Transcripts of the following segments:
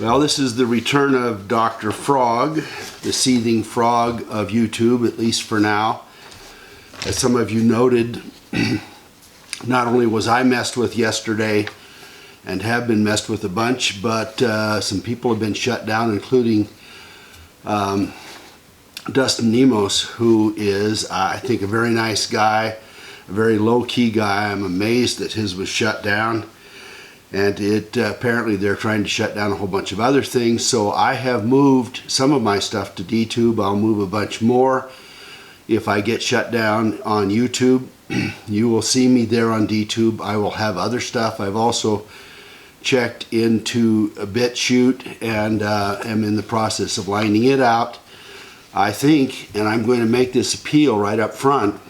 Well, this is the return of Dr. Frog, the seething frog of YouTube, at least for now. As some of you noted, not only was I messed with yesterday and have been messed with a bunch, but some people have been shut down, including Dustin Nemos, who is, I think, a very nice guy, a very low-key guy. I'm amazed that his was shut down. And apparently they're trying to shut down a whole bunch of other things. So I have moved some of my stuff to DTube. I'll move a bunch more if I get shut down on YouTube. You will see me there on DTube. I will have other stuff. I've also checked into BitChute and am in the process of lining it out. I think, and I'm going to make this appeal right up front,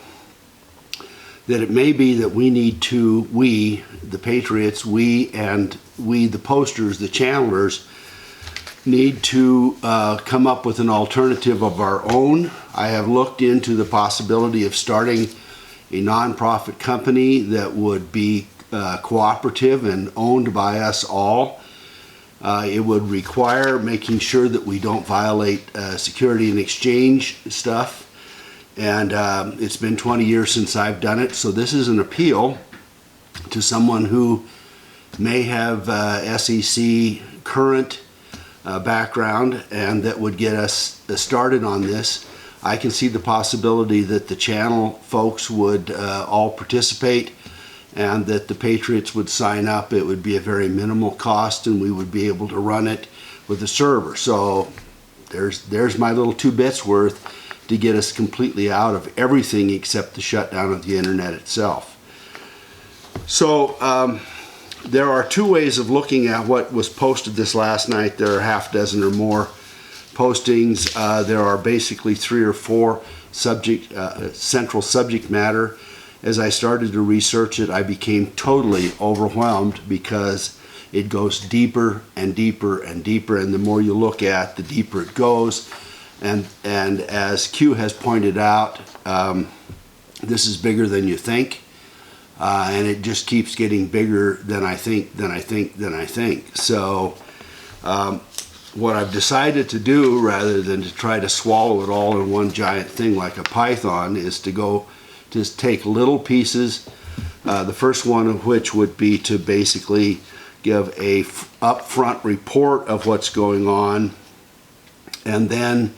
that it may be that we need to, we, the Patriots, we the posters, the channelers, need to come up with an alternative of our own. I have looked into the possibility of starting a nonprofit company that would be cooperative and owned by us all. It would require making sure that we don't violate security and exchange stuff. And it's been 20 years since I've done it, so this is an appeal to someone who may have SEC current background and that would get us started on this. I can see the possibility that the channel folks would all participate and that the Patriots would sign up. It would be a very minimal cost and we would be able to run it with a server. So there's my little 2 bits worth to get us completely out of everything except the shutdown of the internet itself. So there are 2 ways of looking at what was posted this last night. There are half dozen or more postings. There are basically 3 or 4 central subject matter. As I started to research it, I became totally overwhelmed because it goes deeper and deeper and deeper, and the more you look at, the deeper it goes. And as Q has pointed out, this is bigger than you think, and it just keeps getting bigger than I think. So what I've decided to do, rather than to try to swallow it all in one giant thing like a python, is to just take little pieces. The first one of which would be to basically give a upfront report of what's going on, and then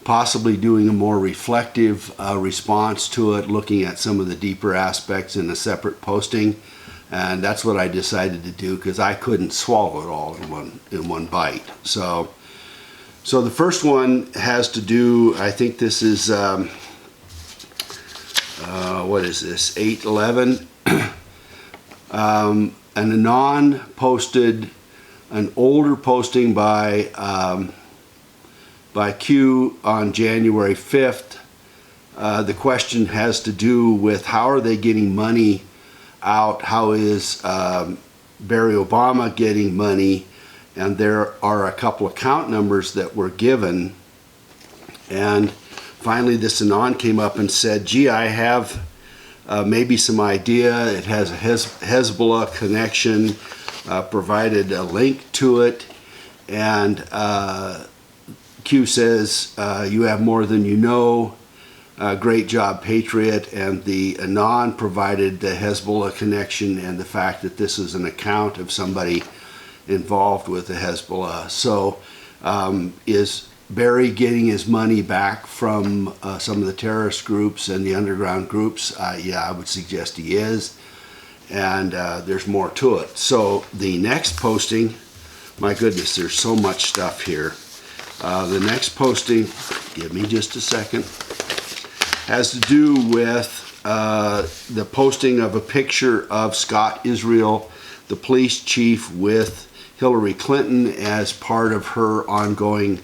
possibly doing a more reflective response to it, looking at some of the deeper aspects in a separate posting. And that's what I decided to do because I couldn't swallow it all in one bite. So the first one has to do, I think this is what is this, 8/11. An Anon posted an older posting by Q on January 5th. The question has to do with how are they getting money out? How is Barry Obama getting money? And there are a couple account numbers that were given. And finally this Anon came up and said, gee, I have maybe some idea. It has a Hezbollah connection, provided a link to it, and Q says, you have more than you know, great job, Patriot. And the Anon provided the Hezbollah connection and the fact that this is an account of somebody involved with the Hezbollah. So is Barry getting his money back from some of the terrorist groups and the underground groups? Yeah, I would suggest he is. And there's more to it. So the next posting, my goodness, there's so much stuff here. The next posting, give me just a second, has to do with the posting of a picture of Scott Israel, the police chief, with Hillary Clinton as part of her ongoing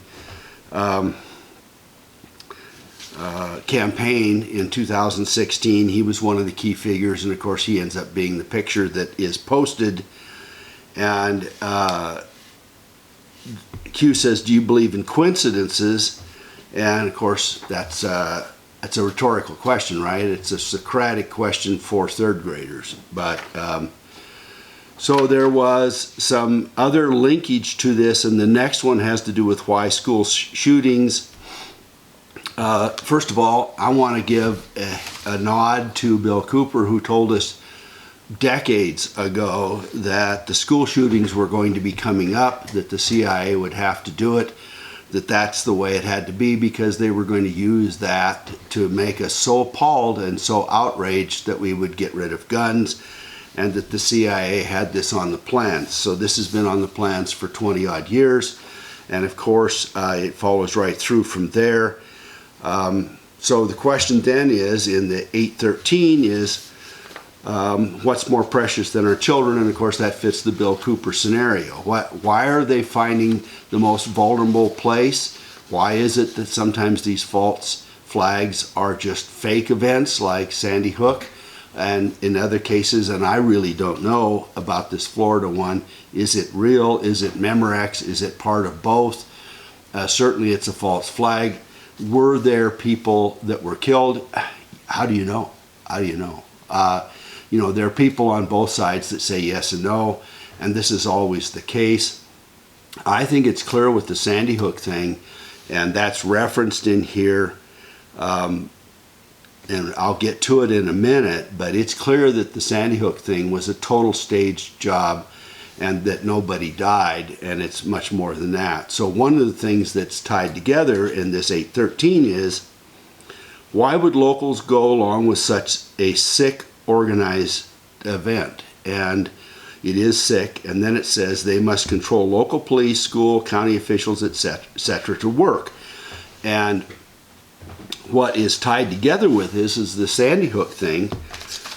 campaign in 2016. He was one of the key figures, and of course he ends up being the picture that is posted. And Q says, do you believe in coincidences? And of course that's a rhetorical question, right? It's a Socratic question for 3rd graders. But So there was some other linkage to this, and the next one has to do with why school shootings. First of all, I want to give a nod to Bill Cooper, who told us decades ago that the school shootings were going to be coming up, that the CIA would have to do it, that that's the way it had to be, because they were going to use that to make us so appalled and so outraged that we would get rid of guns, and that the CIA had this on the plans. So this has been on the plans for 20 odd years, and of course it follows right through from there. So the question then is, in the 813 is, what's more precious than our children? And of course that fits the Bill Cooper scenario. Why are they finding the most vulnerable place? Why is it that sometimes these false flags are just fake events like Sandyhook? And in other cases, and I really don't know about this Florida one, is it real? Is it Memorex? Is it part of both? Certainly it's a false flag. Were there people that were killed? How do you know? How do you know? You know, there are people on both sides that say yes and no, and this is always the case. I think it's clear with the Sandyhook thing, and that's referenced in here, and I'll get to it in a minute, but it's clear that the Sandyhook thing was a total staged job and that nobody died, and it's much more than that. So one of the things that's tied together in this 813 is, why would locals go along with such a sick organized event? And it is sick, and then it says they must control local police, school, county officials, etc. to work. And what is tied together with this is the Sandyhook thing,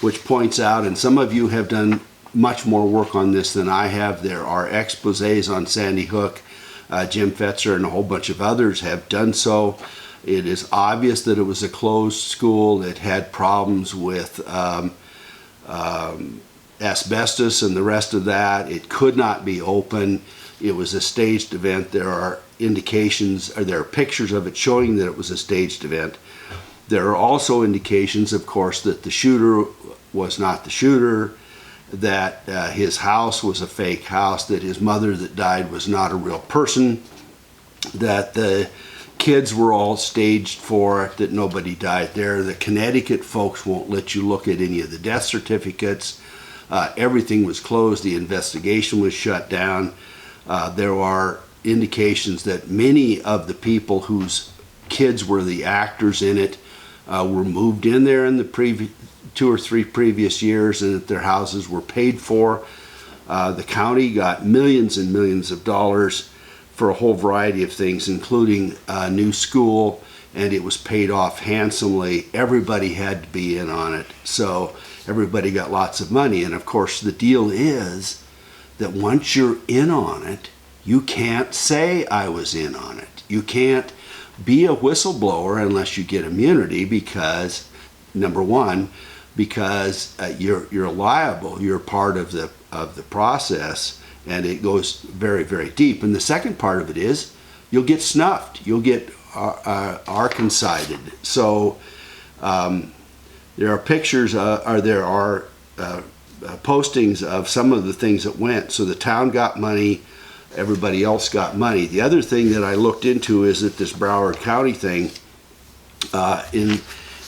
which points out, and some of you have done much more work on this than I have. There are exposés on Sandyhook. Jim Fetzer and a whole bunch of others have done so. It is obvious that it was a closed school that had problems with asbestos and the rest of that. It could not be open. It was a staged event. There are indications, or there are pictures of it showing that it was a staged event. There are also indications, of course, that the shooter was not the shooter, that his house was a fake house, that his mother that died was not a real person, that the kids were all staged for it, that nobody died there. The Connecticut folks won't let you look at any of the death certificates. Everything was closed. The investigation was shut down. There are indications that many of the people whose kids were the actors in it were moved in there in the 2 or 3 previous years, and that their houses were paid for. The county got millions and millions of dollars for a whole variety of things, including a new school, and it was paid off handsomely. Everybody had to be in on it, so everybody got lots of money. And of course the deal is that once you're in on it, you can't say I was in on it. You can't be a whistleblower unless you get immunity, because number one, because you're liable, you're part of the process, and it goes very, very deep. And the second part of it is you'll get snuffed, you'll get arkancided. So there are pictures, or there are postings of some of the things that went. So the town got money, everybody else got money. The other thing that I looked into is that this Broward County thing,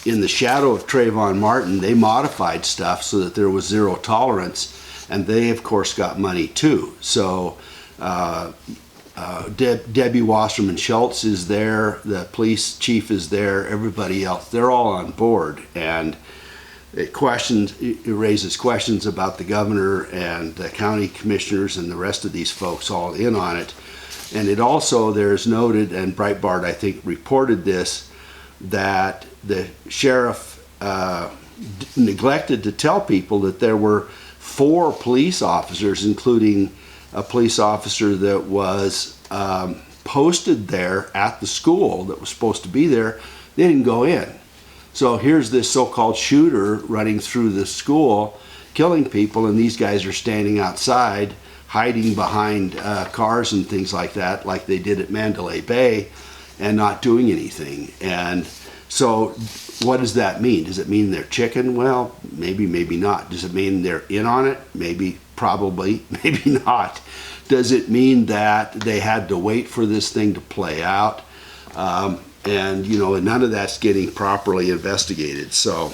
in the shadow of Trayvon Martin, they modified stuff so that there was zero tolerance, and they of course got money too. So Debbie Wasserman Schultz is there, the police chief is there, everybody else, they're all on board. And it raises questions about the governor and the county commissioners and the rest of these folks all in on it. And it also, there's noted, and Breitbart I think reported this, that the sheriff neglected to tell people that there were 4 police officers, including a police officer that was posted there at the school that was supposed to be there. They didn't go in. So here's this so-called shooter running through the school, killing people, and these guys are standing outside, hiding behind cars and things like that, like they did at Mandalay Bay, and not doing anything. And so what does that mean? Does it mean they're chicken? Well, maybe, maybe not. Does it mean they're in on it? Maybe, Probably, maybe not. Does it mean that they had to wait for this thing to play out? And, you know, none of that's getting properly investigated. So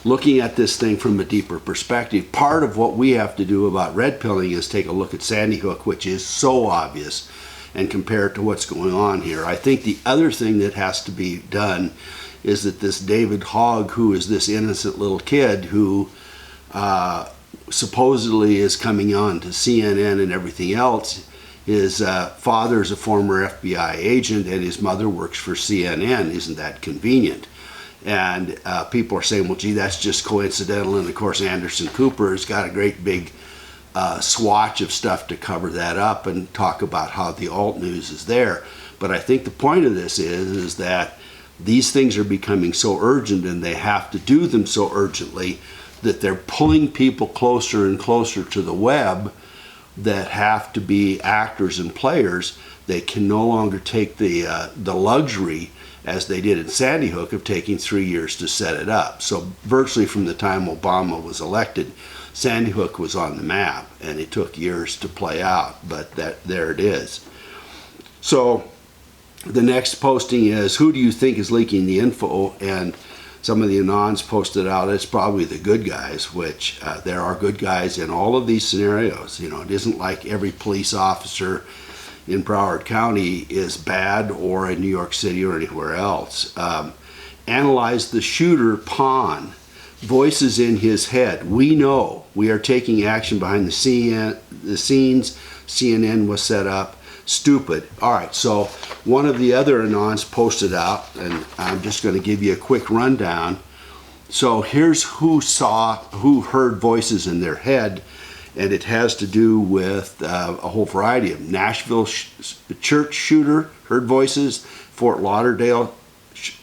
looking at this thing from a deeper perspective, part of what we have to do about red pilling is take a look at Sandyhook, which is so obvious, and compare it to what's going on here. I think the other thing that has to be done is that this David Hogg, who is this innocent little kid who supposedly is coming on to CNN and everything else, his father's a former FBI agent and his mother works for CNN. Isn't that convenient? And people are saying, well, gee, that's just coincidental. And of course, Anderson Cooper has got a great big swatch of stuff to cover that up and talk about how the alt news is there. But I think the point of this is that these things are becoming so urgent, and they have to do them so urgently, that they're pulling people closer and closer to the web that have to be actors and players. They can no longer take the luxury, as they did in Sandyhook, of taking 3 years to set it up. So virtually from the time Obama was elected, Sandyhook was on the map, and it took years to play out, but there it is. So the next posting is, who do you think is leaking the info? And some of the Anons posted out, it's probably the good guys, which there are good guys in all of these scenarios. You know, it isn't like every police officer in Broward County is bad, or in New York City or anywhere else. Analyze the shooter pawn, voices in his head. We know we are taking action behind the scenes. CNN was set up. Stupid. All right, so one of the other Anons posted out, and I'm just going to give you a quick rundown. So here's who heard voices in their head, and it has to do with a whole variety of them. Nashville church shooter heard voices. Fort Lauderdale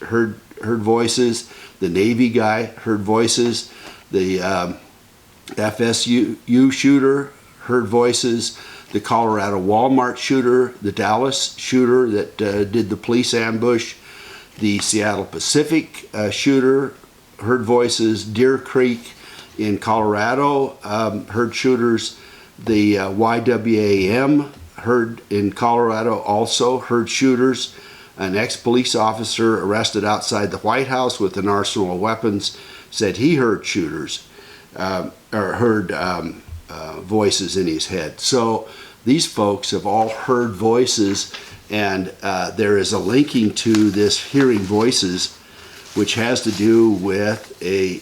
heard voices. The Navy guy heard voices. The FSU shooter heard voices. The Colorado Walmart shooter, the Dallas shooter that did the police ambush, the Seattle Pacific shooter heard voices. Deer Creek in Colorado heard shooters. The YWAM heard in Colorado also heard shooters. An ex-police officer arrested outside the White House with an arsenal of weapons said he heard shooters, or heard voices in his head. So these folks have all heard voices, and there is a linking to this hearing voices, which has to do with the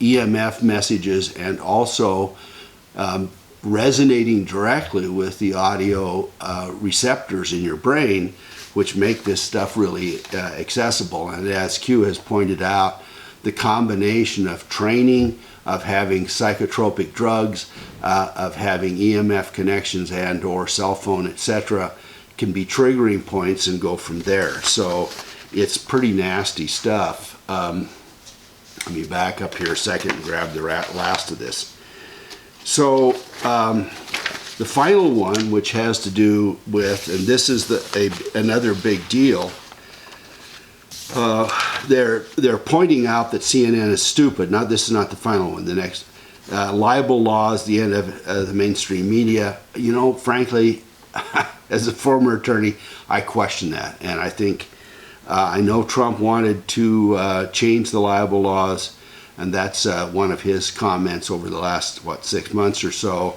EMF messages, and also resonating directly with the audio receptors in your brain, which make this stuff really accessible. And as Q has pointed out, the combination of training, of having psychotropic drugs, of having EMF connections and or cell phone, etc., can be triggering points and go from there. So it's pretty nasty stuff. Let me back up here a second and grab the last of this. So the final one, which has to do with, and this is another big deal, they're pointing out that CNN is stupid. This is not the final one. The next, libel laws, the end of the mainstream media. You know, frankly, as a former attorney, I question that, and I think I know Trump wanted to change the libel laws, and that's one of his comments over the last 6 months or so.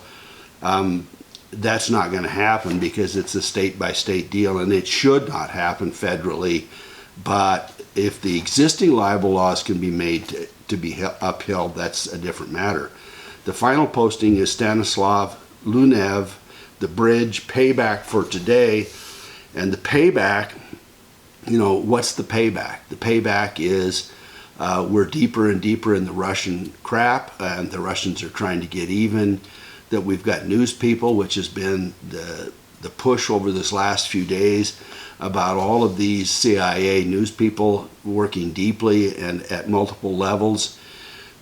That's not going to happen because it's a state-by-state deal, and it should not happen federally. But if the existing libel laws can be made to be upheld, that's a different matter. The final posting is Stanislav Lunev, The Bridge, Payback for Today. And the payback, you know, what's the payback? The payback is we're deeper and deeper in the Russian crap, and the Russians are trying to get even. That we've got news people, which has been the push over this last few days about all of these CIA news people working deeply and at multiple levels.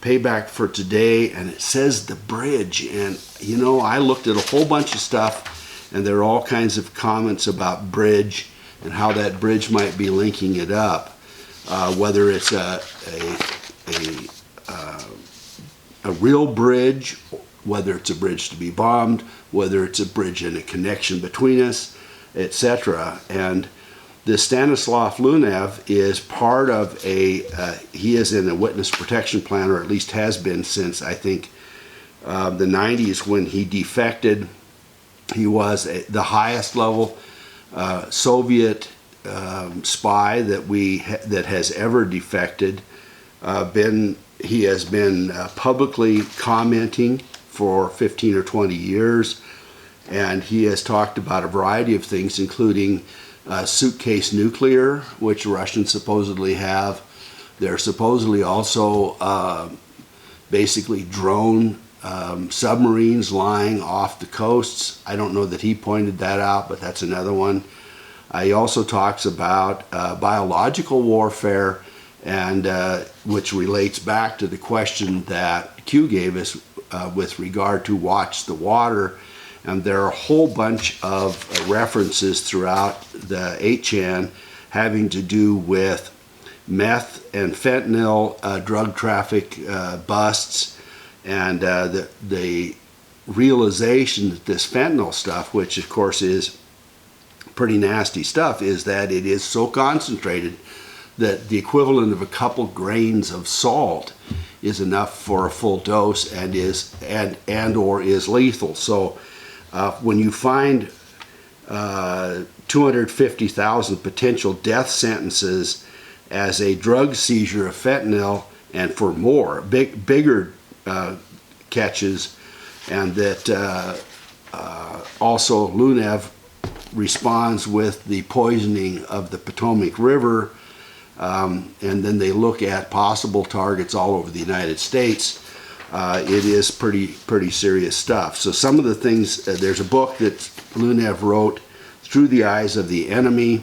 Payback for Today, and it says The Bridge. And you know, I looked at a whole bunch of stuff, and there are all kinds of comments about bridge and how that bridge might be linking it up, whether it's a real bridge whether it's a bridge to be bombed, whether it's a bridge and a connection between us, etc. And this Stanislav Lunev is part of he is in a witness protection plan, or at least has been since, I think, the 90s when he defected. He was the highest level Soviet spy that has ever defected. He has been publicly commenting for 15 or 20 years, and he has talked about a variety of things, including suitcase nuclear, which Russians supposedly have. They're supposedly also basically drone submarines lying off the coasts. I don't know that he pointed that out, but that's another one. He also talks about biological warfare, and which relates back to the question that Q gave us with regard to watch the water. And there are a whole bunch of references throughout the 8chan having to do with meth and fentanyl drug traffic busts, and the realization that this fentanyl stuff, which of course is pretty nasty stuff, is that it is so concentrated that the equivalent of a couple grains of salt is enough for a full dose and or is lethal. So when you find 250,000 potential death sentences as a drug seizure of fentanyl, and for more bigger catches, and that also Lunev responds with the poisoning of the Potomac River, and then they look at possible targets all over the United States. It is pretty serious stuff. So some of the things, there's a book that Lunev wrote, Through the Eyes of the Enemy,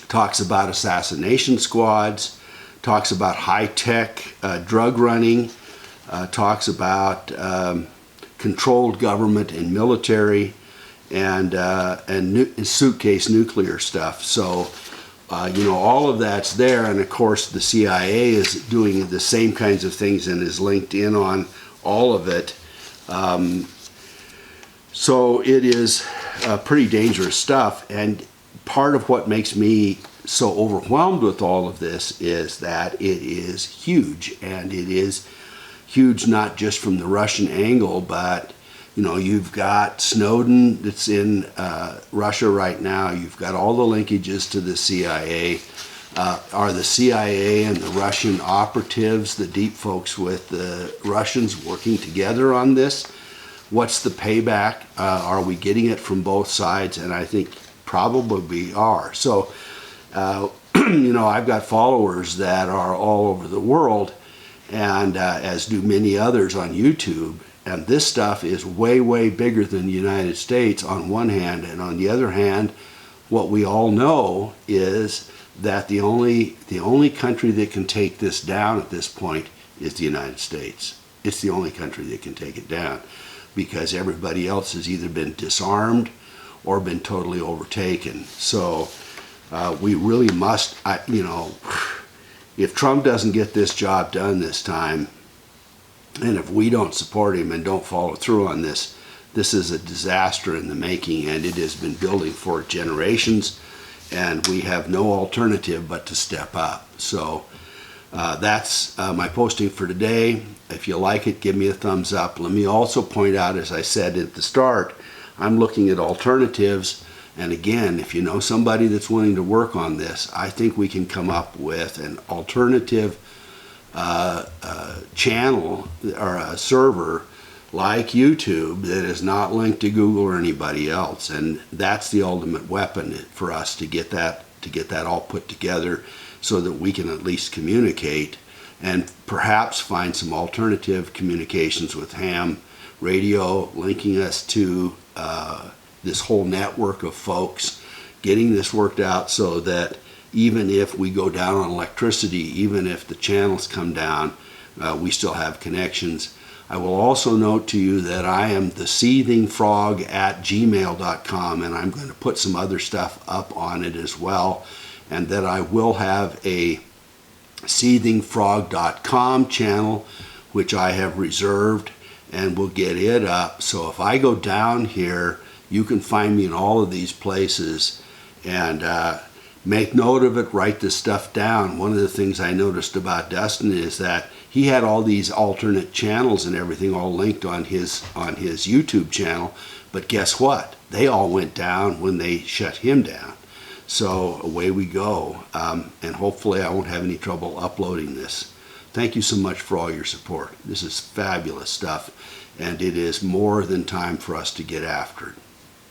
talks about assassination squads, talks about high-tech drug running, talks about controlled government and military, and suitcase nuclear stuff. So all of that's there, and of course the CIA is doing the same kinds of things and is linked in on all of it. So it is pretty dangerous stuff, and part of what makes me so overwhelmed with all of this is that it is huge, and it is huge not just from the Russian angle, but you've got Snowden that's in Russia right now. You've got all the linkages to the CIA. Are the CIA and the Russian operatives, the deep folks with the Russians, working together on this? What's the payback? Are we getting it from both sides? And I think probably we are. So, I've got followers that are all over the world, and as do many others on YouTube. And this stuff is way, way bigger than the United States on one hand, and on the other hand, what we all know is that the only country that can take this down at this point is the United States. It's the only country that can take it down, because everybody else has either been disarmed or been totally overtaken. So we really must, if Trump doesn't get this job done this time, and if we don't support him and don't follow through on this, this is a disaster in the making, and it has been building for generations, and we have no alternative but to step up. So that's my posting for today. If you like it, give me a thumbs up. Let me also point out, as I said at the start, I'm looking at alternatives, and again, if you know somebody that's willing to work on this, I think we can come up with an alternative channel or a server like YouTube that is not linked to Google or anybody else, and that's the ultimate weapon for us to get that all put together, so that we can at least communicate and perhaps find some alternative communications with ham radio, linking us to this whole network of folks, getting this worked out so that even if we go down on electricity, even if the channels come down, we still have connections. I will also note to you that I am the seethingfrog@gmail.com, and I'm going to put some other stuff up on it as well, and that I will have a seethingfrog.com channel, which I have reserved, and we'll get it up. So if I go down here, you can find me in all of these places, and make note of it, write this stuff down. One of the things I noticed about Dustin is that he had all these alternate channels and everything all linked on his YouTube channel, but guess what? They all went down when they shut him down. So away we go, and hopefully I won't have any trouble uploading this. Thank you so much for all your support. This is fabulous stuff, and it is more than time for us to get after it.